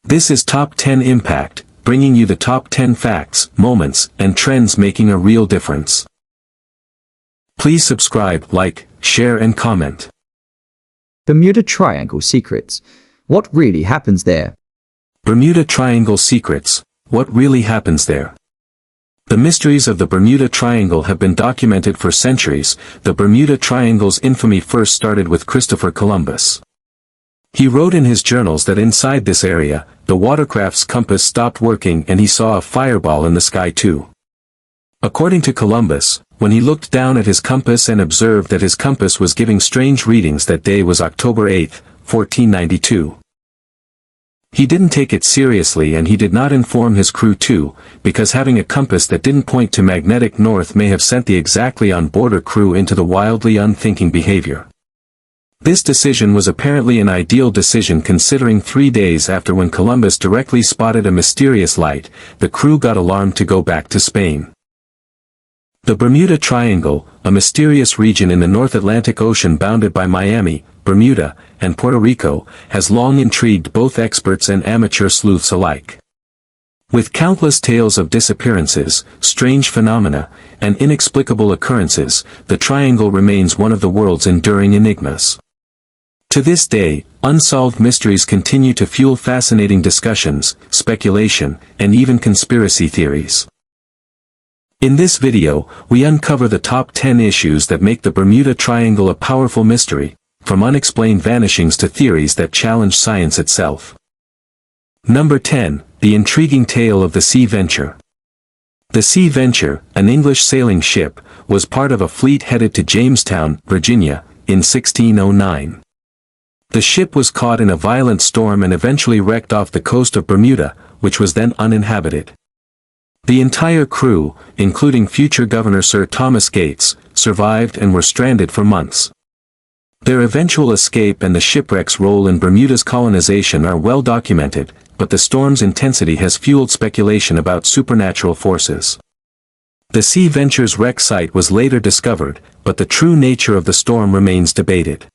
This is Top 10 Impact, bringing you the top 10 facts, moments, and trends making a real difference. Please subscribe, like, share and comment. Bermuda Triangle Secrets. What really happens there? Bermuda Triangle Secrets. What really happens there? The mysteries of the Bermuda Triangle have been documented for centuries. The Bermuda Triangle's infamy first started with Christopher Columbus. He wrote in his journals that inside this area, the watercraft's compass stopped working and he saw a fireball in the sky too. According to Columbus, when he looked down at his compass and observed that his compass was giving strange readings, that day was October 8, 1492. He didn't take it seriously and he did not inform his crew too, because having a compass that didn't point to magnetic north may have sent the exactly on border crew into the wildly unthinking behavior. This decision was apparently an ideal decision, considering 3 days after, when Columbus directly spotted a mysterious light, the crew got alarmed to go back to Spain. The Bermuda Triangle, a mysterious region in the North Atlantic Ocean bounded by Miami, Bermuda, and Puerto Rico, has long intrigued both experts and amateur sleuths alike. With countless tales of disappearances, strange phenomena, and inexplicable occurrences, the Triangle remains one of the world's enduring enigmas. To this day, unsolved mysteries continue to fuel fascinating discussions, speculation, and even conspiracy theories. In this video, we uncover the top 10 issues that make the Bermuda Triangle a powerful mystery, from unexplained vanishings to theories that challenge science itself. Number 10, the intriguing tale of the Sea Venture. The Sea Venture, an English sailing ship, was part of a fleet headed to Jamestown, Virginia, in 1609. The ship was caught in a violent storm and eventually wrecked off the coast of Bermuda, which was then uninhabited. The entire crew, including future Governor Sir Thomas Gates, survived and were stranded for months. Their eventual escape and the shipwreck's role in Bermuda's colonization are well documented, but the storm's intensity has fueled speculation about supernatural forces. The Sea Venture's wreck site was later discovered, but the true nature of the storm remains debated.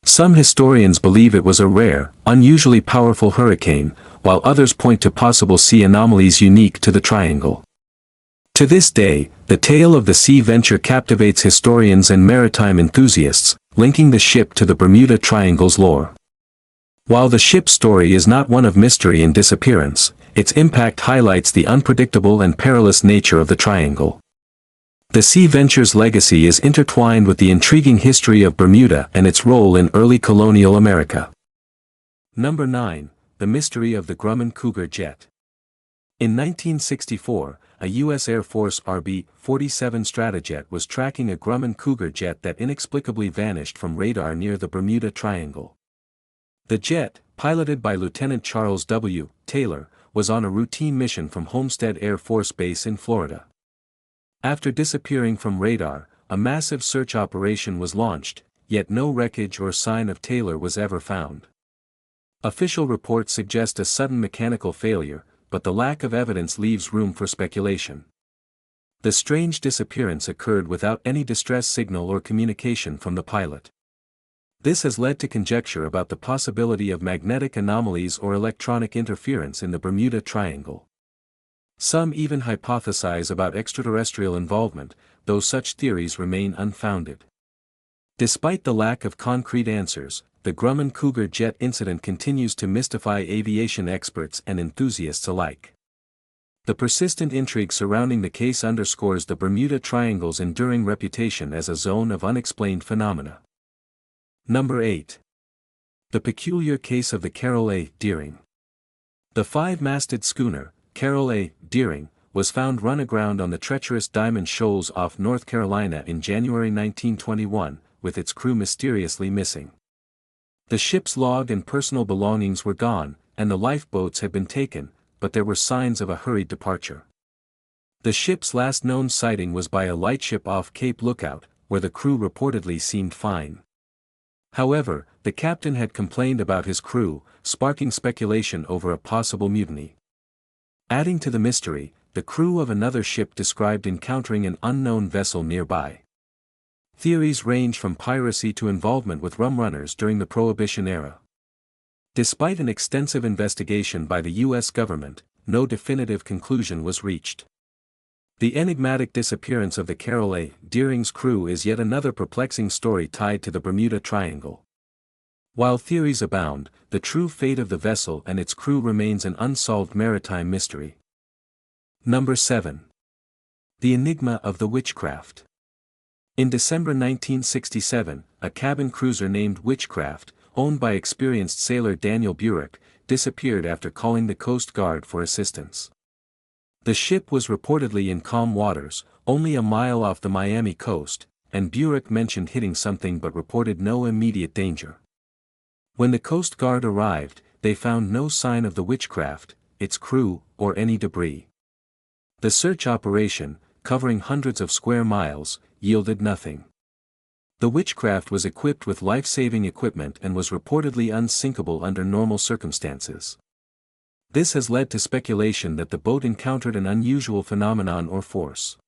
Some historians believe it was a rare, unusually powerful hurricane, while others point to possible sea anomalies unique to the Triangle. To this day, the tale of the Sea Venture captivates historians and maritime enthusiasts, linking the ship to the Bermuda Triangle's lore. While the ship's story is not one of mystery and disappearance, its impact highlights the unpredictable and perilous nature of the Triangle. The Sea Venture's legacy is intertwined with the intriguing history of Bermuda and its role in early colonial America. Number 9, the mystery of the Grumman Cougar jet. In 1964, a U.S. Air Force RB-47 Stratojet was tracking a Grumman Cougar jet that inexplicably vanished from radar near the Bermuda Triangle. The jet, piloted by Lieutenant Charles W. Taylor, was on a routine mission from Homestead Air Force Base in Florida. After disappearing from radar, a massive search operation was launched, yet no wreckage or sign of Taylor was ever found. Official reports suggest a sudden mechanical failure, but the lack of evidence leaves room for speculation. The strange disappearance occurred without any distress signal or communication from the pilot. This has led to conjecture about the possibility of magnetic anomalies or electronic interference in the Bermuda Triangle. Some even hypothesize about extraterrestrial involvement, though such theories remain unfounded. Despite the lack of concrete answers, the Grumman Cougar jet incident continues to mystify aviation experts and enthusiasts alike. The persistent intrigue surrounding the case underscores the Bermuda Triangle's enduring reputation as a zone of unexplained phenomena. Number 8. The peculiar case of the Carroll A. Deering. The five-masted schooner, Carroll A. Deering, was found run aground on the treacherous Diamond Shoals off North Carolina in January 1921, with its crew mysteriously missing. The ship's log and personal belongings were gone, and the lifeboats had been taken, but there were signs of a hurried departure. The ship's last known sighting was by a lightship off Cape Lookout, where the crew reportedly seemed fine. However, the captain had complained about his crew, sparking speculation over a possible mutiny. Adding to the mystery, the crew of another ship described encountering an unknown vessel nearby. Theories range from piracy to involvement with rum runners during the Prohibition era. Despite an extensive investigation by the U.S. government, no definitive conclusion was reached. The enigmatic disappearance of the Carol A. Deering's crew is yet another perplexing story tied to the Bermuda Triangle. While theories abound, the true fate of the vessel and its crew remains an unsolved maritime mystery. Number 7. The Enigma of the Witchcraft. In December 1967, a cabin cruiser named Witchcraft, owned by experienced sailor Daniel Burek, disappeared after calling the Coast Guard for assistance. The ship was reportedly in calm waters, only a mile off the Miami coast, and Burek mentioned hitting something but reported no immediate danger. When the Coast Guard arrived, they found no sign of the Witchcraft, its crew, or any debris. The search operation, covering hundreds of square miles, yielded nothing. The Witchcraft was equipped with life-saving equipment and was reportedly unsinkable under normal circumstances. This has led to speculation that the boat encountered an unusual phenomenon or force.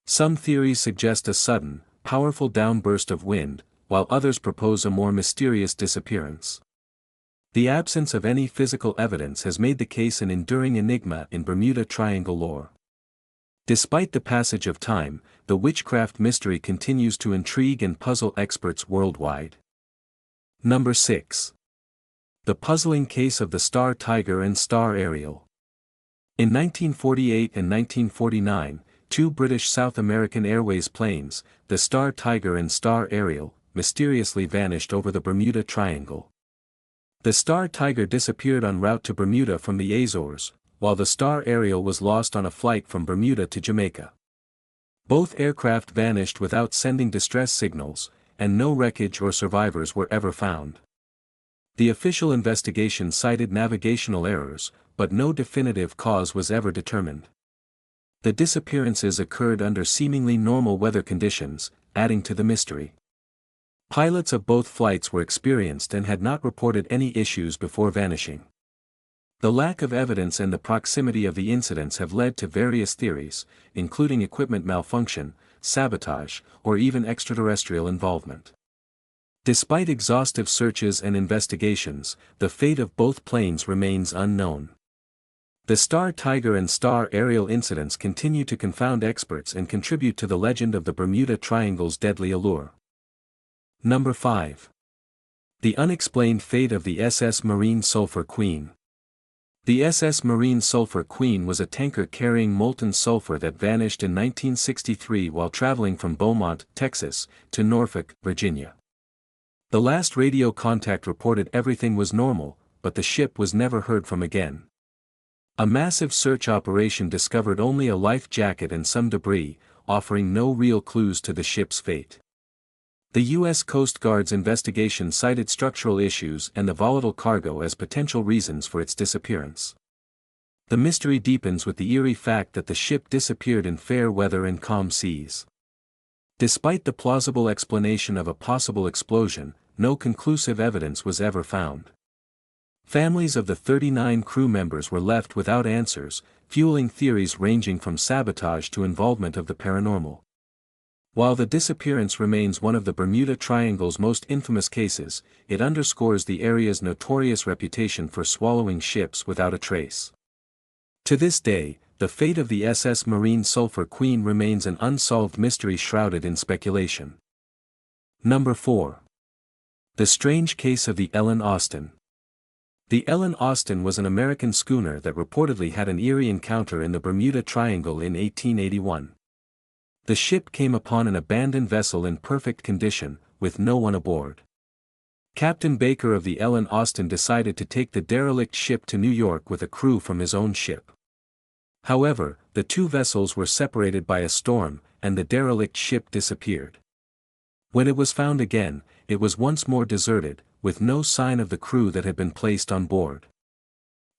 Some theories suggest a sudden, powerful downburst of wind, while others propose a more mysterious disappearance. The absence of any physical evidence has made the case an enduring enigma in Bermuda Triangle lore. Despite the passage of time, the Witchcraft mystery continues to intrigue and puzzle experts worldwide. Number 6. The puzzling case of the Star Tiger and Star Ariel. In 1948 and 1949, two British South American Airways planes, the Star Tiger and Star Ariel, mysteriously vanished over the Bermuda Triangle. The Star Tiger disappeared en route to Bermuda from the Azores, while the Star Ariel was lost on a flight from Bermuda to Jamaica. Both aircraft vanished without sending distress signals, and no wreckage or survivors were ever found. The official investigation cited navigational errors, but no definitive cause was ever determined. The disappearances occurred under seemingly normal weather conditions, adding to the mystery. Pilots of both flights were experienced and had not reported any issues before vanishing. The lack of evidence and the proximity of the incidents have led to various theories, including equipment malfunction, sabotage, or even extraterrestrial involvement. Despite exhaustive searches and investigations, the fate of both planes remains unknown. The Star Tiger and Star Ariel incidents continue to confound experts and contribute to the legend of the Bermuda Triangle's deadly allure. Number 5. The unexplained fate of the SS Marine Sulphur Queen. The SS Marine Sulphur Queen was a tanker carrying molten sulfur that vanished in 1963 while traveling from Beaumont, Texas, to Norfolk, Virginia. The last radio contact reported everything was normal, but the ship was never heard from again. A massive search operation discovered only a life jacket and some debris, offering no real clues to the ship's fate. The U.S. Coast Guard's investigation cited structural issues and the volatile cargo as potential reasons for its disappearance. The mystery deepens with the eerie fact that the ship disappeared in fair weather and calm seas. Despite the plausible explanation of a possible explosion, no conclusive evidence was ever found. Families of the 39 crew members were left without answers, fueling theories ranging from sabotage to involvement of the paranormal. While the disappearance remains one of the Bermuda Triangle's most infamous cases, it underscores the area's notorious reputation for swallowing ships without a trace. To this day, the fate of the SS Marine Sulphur Queen remains an unsolved mystery shrouded in speculation. Number 4. The strange case of the Ellen Austin. The Ellen Austin was an American schooner that reportedly had an eerie encounter in the Bermuda Triangle in 1881. The ship came upon an abandoned vessel in perfect condition, with no one aboard. Captain Baker of the Ellen Austin decided to take the derelict ship to New York with a crew from his own ship. However, the two vessels were separated by a storm, and the derelict ship disappeared. When it was found again, it was once more deserted, with no sign of the crew that had been placed on board.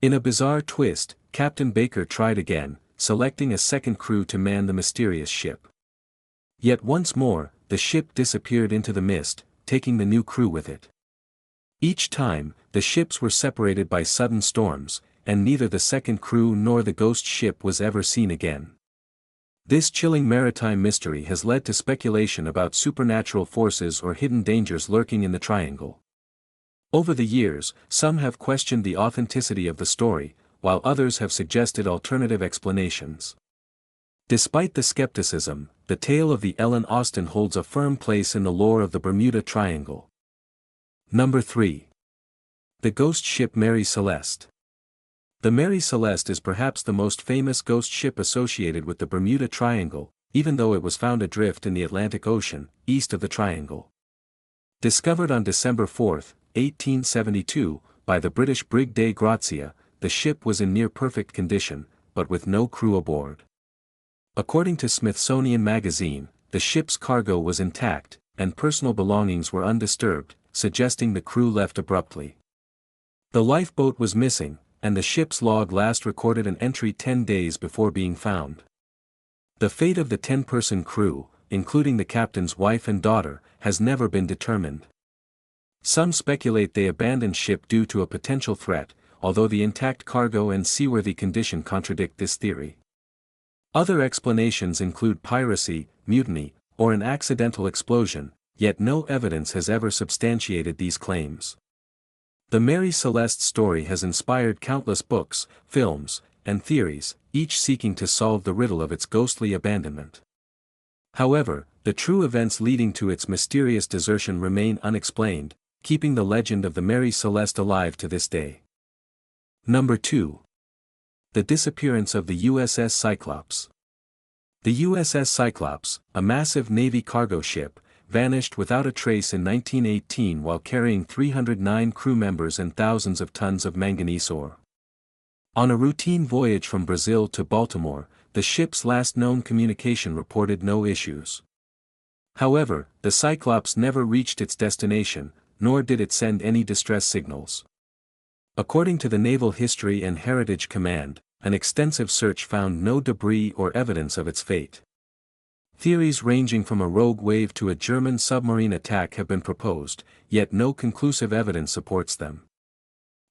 In a bizarre twist, Captain Baker tried again, selecting a second crew to man the mysterious ship. Yet once more, the ship disappeared into the mist, taking the new crew with it. Each time, the ships were separated by sudden storms, and neither the second crew nor the ghost ship was ever seen again. This chilling maritime mystery has led to speculation about supernatural forces or hidden dangers lurking in the triangle. Over the years, some have questioned the authenticity of the story, while others have suggested alternative explanations. Despite the skepticism, the tale of the Ellen Austen holds a firm place in the lore of the Bermuda Triangle. Number 3. The ghost ship Mary Celeste. The Mary Celeste is perhaps the most famous ghost ship associated with the Bermuda Triangle, even though it was found adrift in the Atlantic Ocean, east of the Triangle. Discovered on December 4, 1872, by the British brig Dei Grazia, the ship was in near-perfect condition, but with no crew aboard. According to Smithsonian Magazine, the ship's cargo was intact, and personal belongings were undisturbed, suggesting the crew left abruptly. The lifeboat was missing, and the ship's log last recorded an entry 10 days before being found. The fate of the 10-person crew, including the captain's wife and daughter, has never been determined. Some speculate they abandoned ship due to a potential threat, although the intact cargo and seaworthy condition contradict this theory. Other explanations include piracy, mutiny, or an accidental explosion, yet no evidence has ever substantiated these claims. The Mary Celeste story has inspired countless books, films, and theories, each seeking to solve the riddle of its ghostly abandonment. However, the true events leading to its mysterious desertion remain unexplained, keeping the legend of the Mary Celeste alive to this day. Number 2. The disappearance of the USS Cyclops. The USS Cyclops, a massive Navy cargo ship, vanished without a trace in 1918 while carrying 309 crew members and thousands of tons of manganese ore. On a routine voyage from Brazil to Baltimore, the ship's last known communication reported no issues. However, the Cyclops never reached its destination, nor did it send any distress signals. According to the Naval History and Heritage Command, an extensive search found no debris or evidence of its fate. Theories ranging from a rogue wave to a German submarine attack have been proposed, yet no conclusive evidence supports them.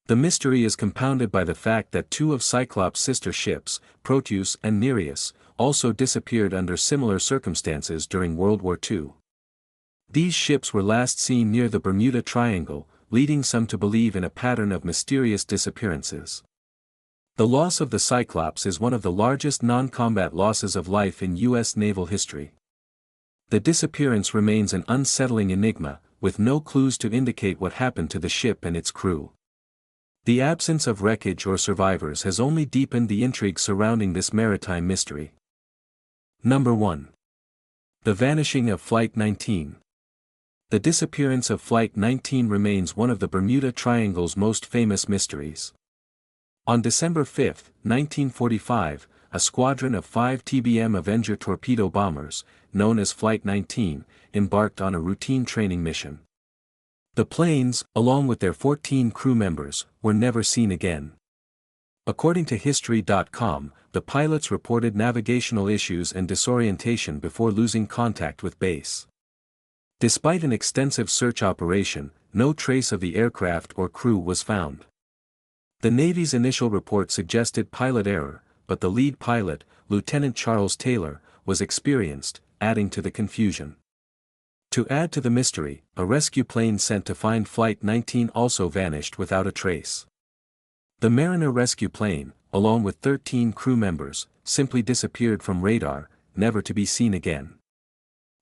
The mystery is compounded by the fact that two of Cyclops' sister ships, Proteus and Nereus, also disappeared under similar circumstances during World War II. These ships were last seen near the Bermuda Triangle, leading some to believe in a pattern of mysterious disappearances. The loss of the Cyclops is one of the largest non-combat losses of life in U.S. naval history. The disappearance remains an unsettling enigma, with no clues to indicate what happened to the ship and its crew. The absence of wreckage or survivors has only deepened the intrigue surrounding this maritime mystery. Number 1. The vanishing of Flight 19. The disappearance of Flight 19 remains one of the Bermuda Triangle's most famous mysteries. On December 5, 1945, a squadron of 5 TBM Avenger torpedo bombers, known as Flight 19, embarked on a routine training mission. The planes, along with their 14 crew members, were never seen again. According to History.com, the pilots reported navigational issues and disorientation before losing contact with base. Despite an extensive search operation, no trace of the aircraft or crew was found. The Navy's initial report suggested pilot error, but the lead pilot, Lieutenant Charles Taylor, was experienced, adding to the confusion. To add to the mystery, a rescue plane sent to find Flight 19 also vanished without a trace. The Mariner rescue plane, along with 13 crew members, simply disappeared from radar, never to be seen again.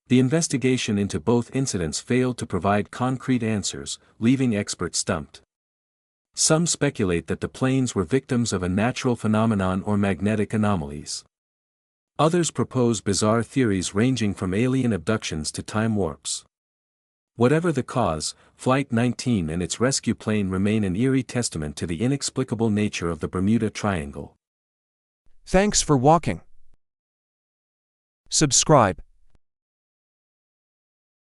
The investigation into both incidents failed to provide concrete answers, leaving experts stumped. Some speculate that the planes were victims of a natural phenomenon or magnetic anomalies. Others propose bizarre theories ranging from alien abductions to time warps. Whatever the cause, Flight 19 and its rescue plane remain an eerie testament to the inexplicable nature of the Bermuda Triangle. Thanks for walking. Subscribe.